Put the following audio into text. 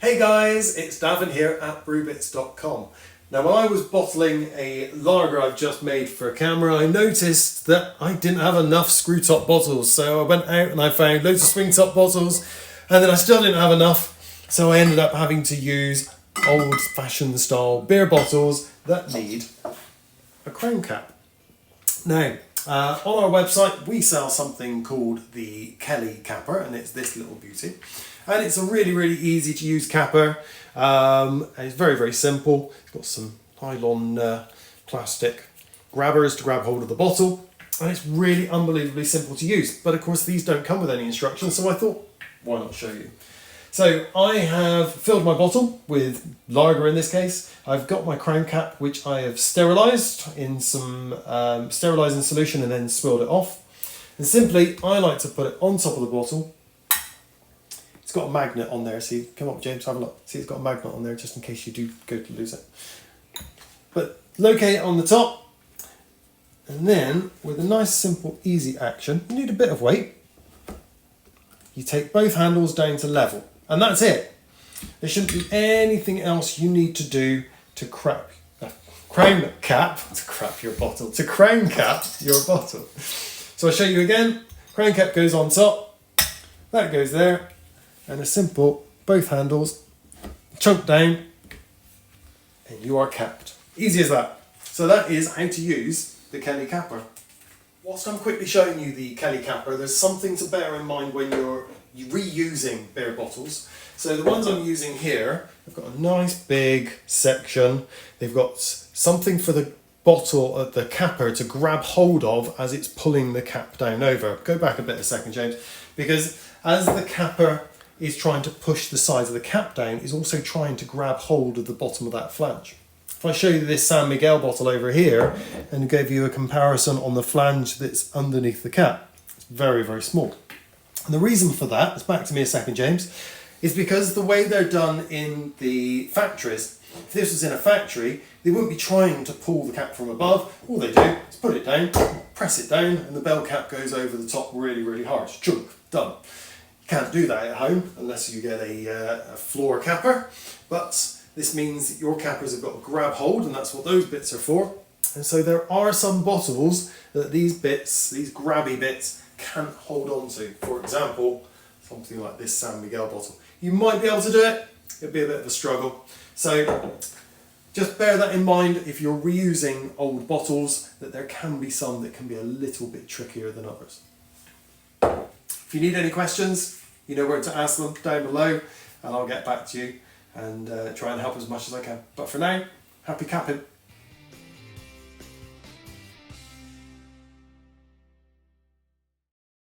Hey guys, it's Davin here at brewbits.com. Now when I was bottling a lager I've just made for a camera, I noticed that I didn't have enough screw top bottles. So I went out and I found loads of swing top bottles, and then I still didn't have enough. So I ended up having to use old fashioned style beer bottles that need a crown cap. Now, on our website we sell something called the Kelly capper, and it's this little beauty. And it's a really easy to use capper. And it's very simple. It's got some nylon plastic grabbers to grab hold of the bottle, and it's really unbelievably simple to use. But of course these don't come with any instructions, so I thought, why not show you? So I have filled my bottle with lager in this case. I've got my crown cap, which I have sterilised in some sterilising solution and then swilled it off. And simply, I like to put it on top of the bottle. It's got a magnet on there, see, come on James, have a look. See, it's got a magnet on there just in case you do go to lose it. But locate it on the top, and then with a nice simple easy action, you need a bit of weight. You take both handles down to level, and that's it. There shouldn't be anything else you need to do to crown cap your bottle. So I'll show you again. Crown cap goes on top, that goes there, and a simple both handles chunk down, and you are capped. Easy as that. So that is how to use the Kelly capper. Whilst I'm quickly showing you the Kelly capper, there's something to bear in mind when you're reusing beer bottles. So the ones I'm using here, they've got a nice big section. They've got something for the bottle, the capper, to grab hold of as it's pulling the cap down over. Go back a second, James, because as the capper is trying to push the sides of the cap down, it's also trying to grab hold of the bottom of that flange. If I show you this San Miguel bottle over here and give you a comparison on the flange that's underneath the cap, it's very small. And the reason for that, it's back to me a second James, is because the way they're done in the factories, if this was in a factory, they wouldn't be trying to pull the cap from above. All they do is put it down, press it down, and the bell cap goes over the top really hard. Chunk, done. You can't do that at home unless you get a floor capper, but this means that your cappers have got to grab hold, and that's what those bits are for. And so there are some bottles that these bits, these grabby bits, can't hold on to. For example, something like this San Miguel bottle. You might be able to do it, it'll be a bit of a struggle. So just bear that in mind if you're reusing old bottles, that there can be some that can be a little bit trickier than others. If you need any questions, you know where to ask them down below, and I'll get back to you and try and help as much as I can. But for now, happy capping.